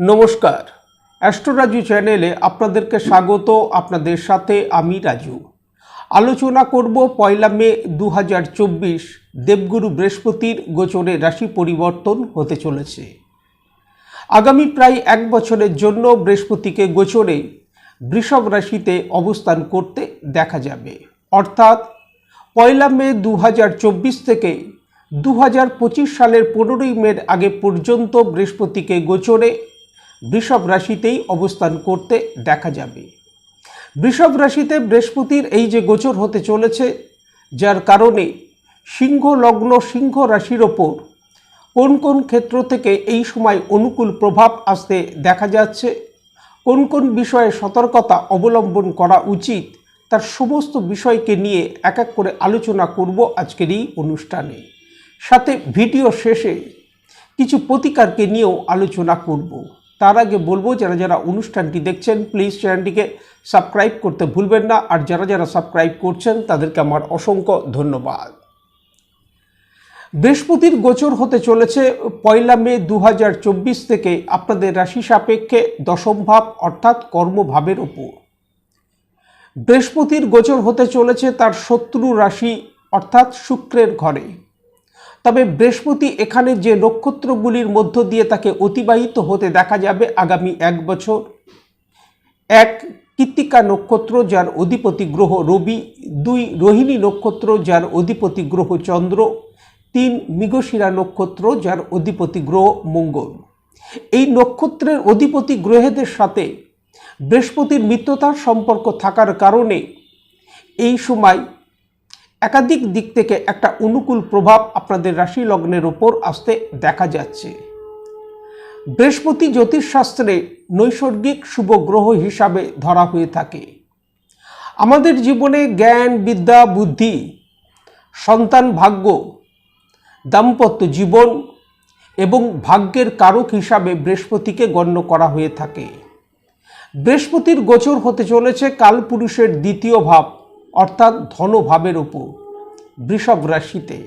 নমস্কার, অ্যাস্ট্রো রাজু চ্যানেলে আপনাদেরকে স্বাগত। আপনাদের সাথে আমি রাজু। আলোচনা করব 1 মে 2024 দেবগুরু বৃহস্পতির গোচরে রাশি পরিবর্তন হতে চলেছে। আগামী প্রায় 1 বছরের জন্য বৃহস্পতিকে গোচরে বৃষভ রাশিতে অবস্থান করতে দেখা যাবে। অর্থাৎ 1 মে 2024 থেকে 2025 সালের 15 মের আগে পর্যন্ত বৃহস্পতিকে গোচরে বৃষভ রাশিতেই অবস্থান করতে দেখা যাবে। বৃষভ রাশিতে বৃহস্পতির এই যে গোচর হতে চলেছে, যার কারণে সিংহ লগ্ন সিংহ রাশির ওপর কোন কোন ক্ষেত্র থেকে এই সময় অনুকূল প্রভাব আসতে দেখা যাচ্ছে, কোন কোন বিষয়ে সতর্কতা অবলম্বন করা উচিত, তার সমস্ত বিষয়কে নিয়ে এক এক করে আলোচনা করব আজকের এই অনুষ্ঠানে। সাথে ভিডিও শেষে কিছু প্রতিকারকে নিয়েও আলোচনা করব। তার আগে বলবো, যারা যারা অনুষ্ঠানটি দেখছেন প্লিজ চ্যানেলটিকে সাবস্ক্রাইব করতে ভুলবেন না, আর যারা যারা সাবস্ক্রাইব করছেন তাদেরকে আমার অসংখ্য ধন্যবাদ। বৃহস্পতির গোচর হতে চলেছে 1 মে 2024 থেকে আপনাদের রাশি সাপেক্ষে দশম ভাব অর্থাৎ কর্মভাবের উপর। বৃহস্পতির গোচর হতে চলেছে তার শত্রু রাশি অর্থাৎ শুক্রের ঘরে। তবে বৃহস্পতি এখানে যে নক্ষত্রগুলির মধ্য দিয়ে তাকে অতিবাহিত হতে দেখা যাবে আগামী 1 বছর, 1 কৃত্তিকা নক্ষত্র যার অধিপতি গ্রহ রবি, 2 রোহিণী নক্ষত্র যার অধিপতি গ্রহ চন্দ্র, 3 মৃগশিরা নক্ষত্র যার অধিপতি গ্রহ মঙ্গল। এই নক্ষত্রের অধিপতি গ্রহদের সাথে বৃহস্পতির মিত্রতার সম্পর্ক থাকার কারণে এই সময় একাধিক দিক থেকে একটা অনুকূল প্রভাব আপনাদের রাশি লগ্নের ওপর আসতে দেখা যাচ্ছে। বৃহস্পতি জ্যোতিষশাস্ত্রে নৈসর্গিক শুভ গ্রহ হিসাবে ধরা হয়ে থাকে। আমাদের জীবনে জ্ঞান, বিদ্যা, বুদ্ধি, সন্তান ভাগ্য, দাম্পত্য জীবন এবং ভাগ্যের কারক হিসাবে বৃহস্পতিকে গণ্য করা হয়ে থাকে। বৃহস্পতির গোচর হতে চলেছে কালপুরুষের 2য় ভাব অর্থাৎ ধনভাবের উপর বৃষভ রাশিতে।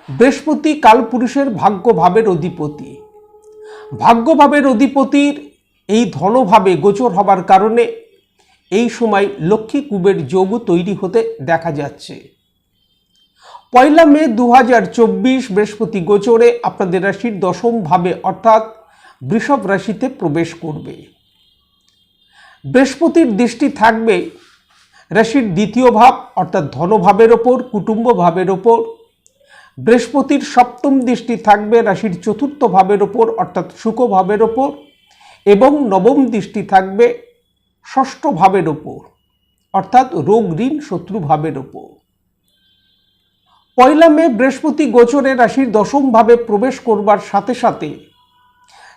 বৃহস্পতি কালপুরুষের ভাগ্যভাবের অধিপতি। ভাগ্যভাবের অধিপতির এই ধনভাবে গোচর হবার কারণে এই সময় লক্ষ্মী কুবের যোগ তৈরি হতে দেখা যাচ্ছে। 1 মে 2024 বৃহস্পতি গোচরে আপনাদের রাশির দশম ভাবে অর্থাৎ বৃষভ রাশিতে প্রবেশ করবে। বৃহস্পতির দৃষ্টি থাকবে রাশির 2য় ভাব অর্থাৎ ধনভাবের ওপর, কুটুম্ব ভাবের ওপর। বৃহস্পতির 7ম দৃষ্টি থাকবে রাশির 4র্থ ভাবের ওপর অর্থাৎ শুক্র ভাবের ওপর, এবং 9ম দৃষ্টি থাকবে 6ষ্ঠ ভাবের ওপর অর্থাৎ রোগ ঋণ শত্রু ভাবের ওপর। 1 মে বৃহস্পতি গোচরে রাশির 10ম ভাবে প্রবেশ করবার সাথে সাথে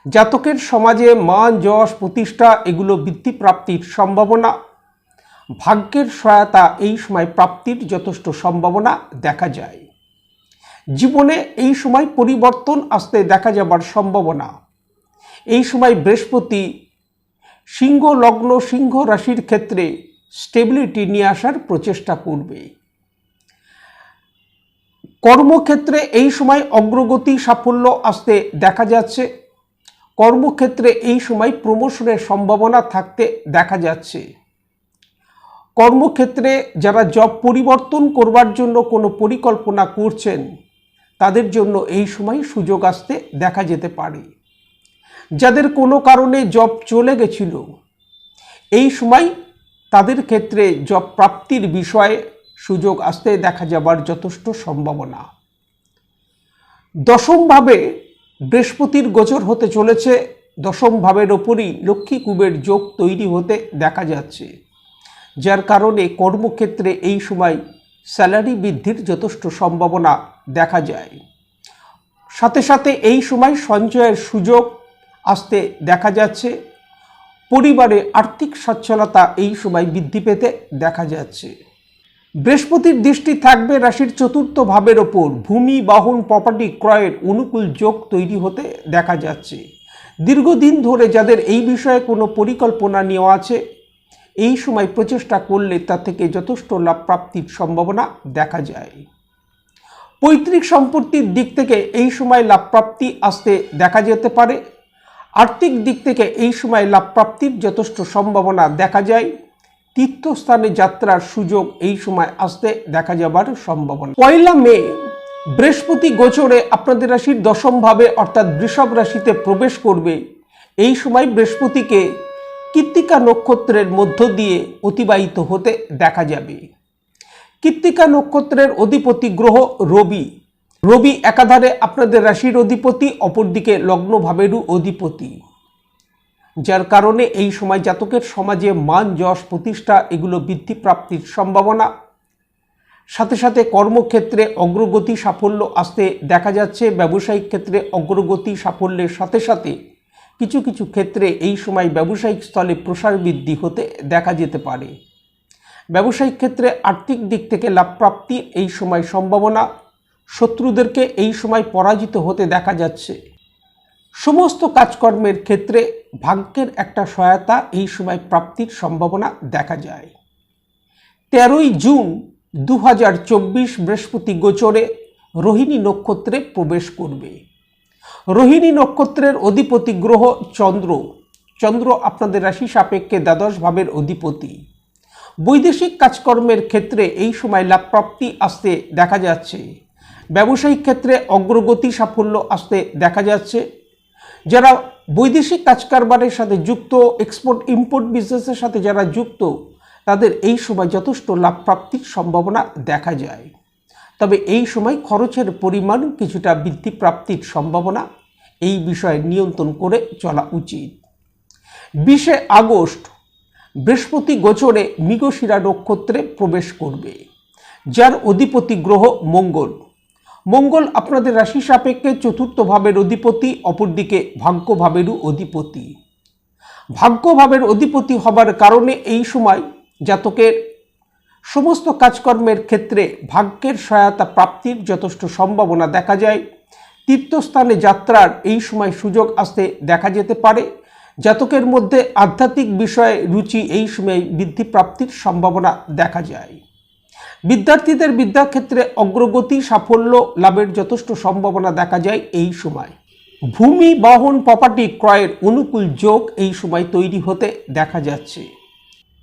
জাতকের সমাজে মান, যশ, প্রতিষ্ঠা এগুলো বৃদ্ধি প্রাপ্তির সম্ভাবনা, ভাগ্যের সহায়তা এই সময় প্রাপ্তির যথেষ্ট সম্ভাবনা দেখা যায়। জীবনে এই সময় পরিবর্তন আসতে দেখা যাবার সম্ভাবনা। এই সময় বৃহস্পতি সিংহ লগ্ন সিংহ রাশির ক্ষেত্রে স্টেবিলিটি নিয়ে আসার প্রচেষ্টা করবে। কর্মক্ষেত্রে এই সময় অগ্রগতি সাফল্য আসতে দেখা যাচ্ছে। কর্মক্ষেত্রে এই সময় প্রমোশনের সম্ভাবনা থাকতে দেখা যাচ্ছে। কর্মক্ষেত্রে যারা জব পরিবর্তন করবার জন্য কোনো পরিকল্পনা করছেন তাদের জন্য এই সময় সুযোগ আসতে দেখা যেতে পারে। যাদের কোনো কারণে জব চলে গেছিল এই সময় তাদের ক্ষেত্রে জব প্রাপ্তির বিষয়ে সুযোগ আসতে দেখা যাবার যথেষ্ট সম্ভাবনা। দশম ভাবে বৃহস্পতির গোচর হতে চলেছে। দশম ভাবের ওপরই লক্ষ্মী কুবের যোগ তৈরি হতে দেখা যাচ্ছে, যার কারণে কর্মক্ষেত্রে এই সময় স্যালারি বৃদ্ধির যথেষ্ট সম্ভাবনা দেখা যায়। সাথে সাথে এই সময় সঞ্চয়ের সুযোগ আসতে দেখা যাচ্ছে। পরিবারে আর্থিক সচ্ছলতা এই সময় বৃদ্ধি পেতে দেখা যাচ্ছে। বৃহস্পতির দৃষ্টি থাকবে রাশির 4র্থ ভাবের ওপর। ভূমি, বাহন, প্রপার্টি ক্রয়ের অনুকূল যোগ তৈরি হতে দেখা যাচ্ছে। দীর্ঘদিন ধরে যাদের এই বিষয়ে কোনো পরিকল্পনা নেওয়া আছে এই সময় প্রচেষ্টা করলে তা থেকে যথেষ্ট লাভ প্রাপ্তির সম্ভাবনা দেখা যায়। পৈতৃক সম্পত্তির দিক থেকে এই সময় লাভ প্রাপ্তি আসতে দেখা যেতে পারে। আর্থিক দিক থেকে এই সময় লাভ প্রাপ্তির যথেষ্ট সম্ভাবনা দেখা যায়। তীর্থস্থানে যাত্রার সুযোগ এই সময় আসতে দেখা যাবার সম্ভাবনা। 1 মে বৃহস্পতি গোচরে আপনাদের রাশির দশম ভাবে অর্থাৎ বৃষভ রাশিতে প্রবেশ করবে। এই সময় বৃহস্পতিকে কৃত্তিকা নক্ষত্রের মধ্য দিয়ে অতিবাহিত হতে দেখা যাবে। কৃত্তিকা নক্ষত্রের অধিপতি গ্রহ রবি। রবি একাধারে আপনাদের রাশির অধিপতি, অপরদিকে লগ্ন ভাবেরও অধিপতি, যার কারণে এই সময় জাতকের সমাজে মান, যশ, প্রতিষ্ঠা এগুলো বৃদ্ধি প্রাপ্তির সম্ভাবনা। সাথে সাথে কর্মক্ষেত্রে অগ্রগতি, সাফল্য আসতে দেখা যাচ্ছে। ব্যবসায়িক ক্ষেত্রে অগ্রগতি, সাফল্যের সাথে সাথে কিছু কিছু ক্ষেত্রে এই সময় ব্যবসায়িক স্থলে প্রসার বৃদ্ধি হতে দেখা যেতে পারে। ব্যবসায়িক ক্ষেত্রে আর্থিক দিক থেকে লাভ প্রাপ্তির এই সময় সম্ভাবনা। শত্রুদেরকে এই সময় পরাজিত হতে দেখা যাচ্ছে। সমস্ত কাজকর্মের ক্ষেত্রে ভাগ্যের একটা সহায়তা এই সময় প্রাপ্তির সম্ভাবনা দেখা যায়। 13 জুন 2024 বৃহস্পতি গোচরে রোহিণী নক্ষত্রে প্রবেশ করবে। রোহিণী নক্ষত্রের অধিপতি গ্রহ চন্দ্র। চন্দ্র আপনাদের রাশি সাপেক্ষে দ্বাদশ ভাবের অধিপতি। বৈদেশিক কাজকর্মের ক্ষেত্রে এই সময় লাভ প্রাপ্তি আসতে দেখা যাচ্ছে। ব্যবসায়িক ক্ষেত্রে অগ্রগতি, সাফল্য আসতে দেখা যাচ্ছে। যারা বৈদেশিক কাজকারবারের সাথে যুক্ত, এক্সপোর্ট ইম্পোর্ট বিজনেসের সাথে যারা যুক্ত, তাদের এই সময় যথেষ্ট লাভ প্রাপ্তির সম্ভাবনা দেখা যায়। তবে এই সময় খরচের পরিমাণ কিছুটা বৃদ্ধি প্রাপ্তির সম্ভাবনা, এই বিষয়ে নিয়ন্ত্রণ করে চলা উচিত। 20 আগস্ট বৃহস্পতি গোচরে মৃগশিরা নক্ষত্রে প্রবেশ করবে, যার অধিপতি গ্রহ মঙ্গল। মঙ্গল আপনাদের রাশি সাপেক্ষে চতুর্থ ভাবের অধিপতি, অপরদিকে ভাগ্য ভাবেরও অধিপতি। ভাগ্য ভাবের অধিপতি হবার কারণে এই সময় জাতকের সমস্ত কাজকর্মের ক্ষেত্রে ভাগ্যের সহায়তা প্রাপ্তির যথেষ্ট সম্ভাবনা দেখা যায়। তীর্থস্থানে যাত্রার এই সময় সুযোগ আসতে দেখা যেতে পারে। জাতকের মধ্যে আধ্যাত্মিক বিষয়ে রুচি এই সময় বৃদ্ধি প্রাপ্তির সম্ভাবনা দেখা যায়। বিদ্যার্থীদের বিদ্যাক্ষেত্রে অগ্রগতি, সাফল্য লাভের যথেষ্ট সম্ভাবনা দেখা যায় এই সময়। ভূমি, বাহন, প্রপার্টি ক্রয়ের অনুকূল যোগ এই সময় তৈরি হতে দেখা যাচ্ছে।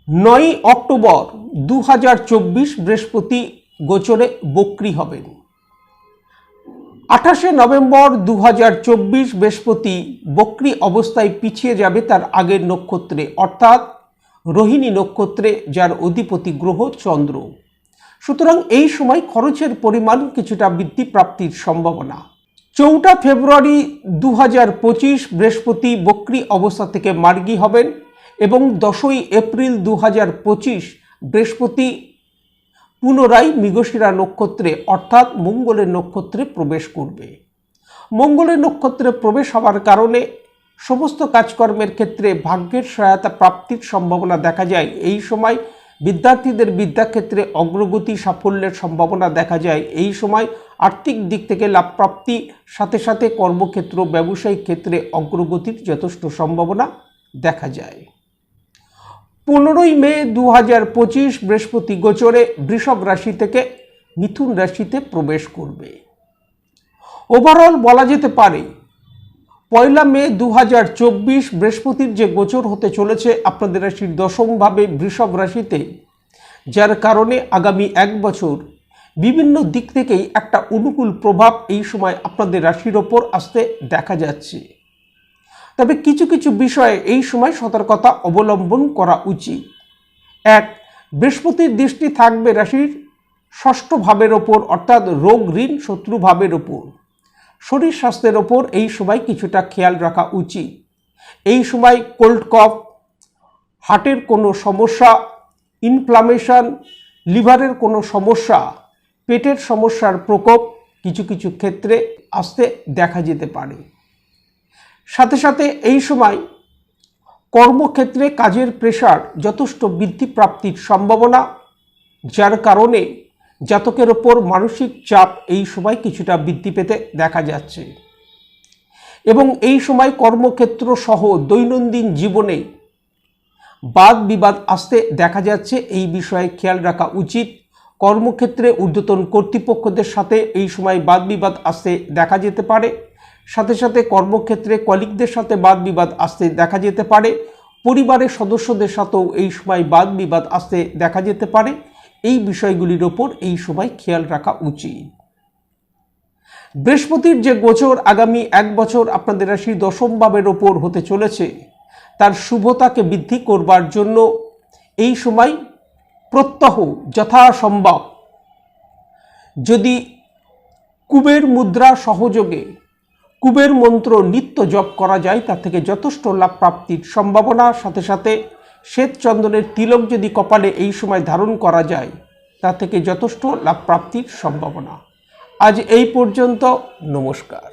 9 অক্টোবর 2024 বৃহস্পতি গোচরে বক্রী হবেন। 28 নভেম্বর 2024 বৃহস্পতি বক্রী অবস্থায় পিছিয়ে যাবে তার আগের নক্ষত্রে অর্থাৎ রোহিণী নক্ষত্রে, যার অধিপতি গ্রহ চন্দ্র। সুতরাং এই সময় খরচের পরিমাণ কিছুটা বৃদ্ধি প্রাপ্তির সম্ভাবনা। 4 ফেব্রুয়ারি 2025 বৃহস্পতি বক্রী অবস্থা থেকে মার্গী হবেন এবং 10 এপ্রিল 2025 বৃহস্পতি পুনরায় মৃগশিরা নক্ষত্রে অর্থাৎ মঙ্গলের নক্ষত্রে প্রবেশ করবে। মঙ্গলের নক্ষত্রে প্রবেশ হওয়ার কারণে সমস্ত কাজকর্মের ক্ষেত্রে ভাগ্যের সহায়তা প্রাপ্তির সম্ভাবনা দেখা যায়। এই সময় বিদ্যার্থীদের বিদ্যাক্ষেত্রে অগ্রগতি, সাফল্যের সম্ভাবনা দেখা যায়। এই সময় আর্থিক দিক থেকে লাভ প্রাপ্তি, সাথে সাথে কর্মক্ষেত্র, ব্যবসায়িক ক্ষেত্রে অগ্রগতির যথেষ্ট সম্ভাবনা দেখা যায়। 15 মে 2025 বৃহস্পতি গোচরে বৃষভ রাশি থেকে মিথুন রাশিতে প্রবেশ করবে। ওভারঅল বলা যেতে পারে 1 মে 2024 বৃহস্পতির যে গোচর হতে চলেছে আপনাদের রাশির দশম ভাবে বৃষভ রাশিতে, যার কারণে আগামী 1 বছর বিভিন্ন দিক থেকেই একটা অনুকূল প্রভাব এই সময় আপনাদের রাশির ওপর আসতে দেখা যাচ্ছে। তবে কিছু কিছু বিষয়ে এই সময় সতর্কতা অবলম্বন করা উচিত। 1, বৃহস্পতির দৃষ্টি থাকবে রাশির ষষ্ঠ ভাবের ওপর অর্থাৎ রোগ, ঋণ, শত্রু ভাবের ওপর। শরীর স্বাস্থ্যের ওপর এই সময় কিছুটা খেয়াল রাখা উচিত। এই সময় কোল্ড কফ, হার্টের কোনো সমস্যা, ইনফ্লামেশন, লিভারের কোনো সমস্যা, পেটের সমস্যার প্রকোপ কিছু কিছু ক্ষেত্রে আসতে দেখা যেতে পারে। সাথে সাথে এই সময় কর্মক্ষেত্রে কাজের প্রেশার যথেষ্ট বৃদ্ধি প্রাপ্তির সম্ভাবনা, যার কারণে জাতকের ওপর মানসিক চাপ এই সময় কিছুটা বৃদ্ধি পেতে দেখা যাচ্ছে এবং এই সময় কর্মক্ষেত্র সহ দৈনন্দিন জীবনে বাদ বিবাদ আসতে দেখা যাচ্ছে। এই বিষয়ে খেয়াল রাখা উচিত। কর্মক্ষেত্রে ঊর্ধ্বতন কর্তৃপক্ষদের সাথে এই সময় বাদ বিবাদ আসতে দেখা যেতে পারে। সাথে সাথে কর্মক্ষেত্রে কলিগদের সাথে বাদ বিবাদ আসতে দেখা যেতে পারে। পরিবারের সদস্যদের সাথেও এই সময় বাদ বিবাদ আসতে দেখা যেতে পারে। এই বিষয়গুলির ওপর এই সময় খেয়াল রাখা উচিত। বৃহস্পতির যে গোচর আগামী 1 বছর আপনাদের রাশির দশম ভাবের ওপর হতে চলেছে, তার শুভতাকে বৃদ্ধি করবার জন্য এই সময় প্রত্যহ যথাসম্ভব যদি কুবের মুদ্রা সহযোগে কুবের মন্ত্র নিত্য জপ করা যায়, তার থেকে যথেষ্ট লাভ প্রাপ্তির সম্ভাবনা। সাথে সাথে শ্বেত চন্দনের তিলক যদি কপালে এই সময় ধারণ করা যায়, তা থেকে যথেষ্ট লাভ প্রাপ্তির সম্ভাবনা। আজ এই পর্যন্ত। নমস্কার।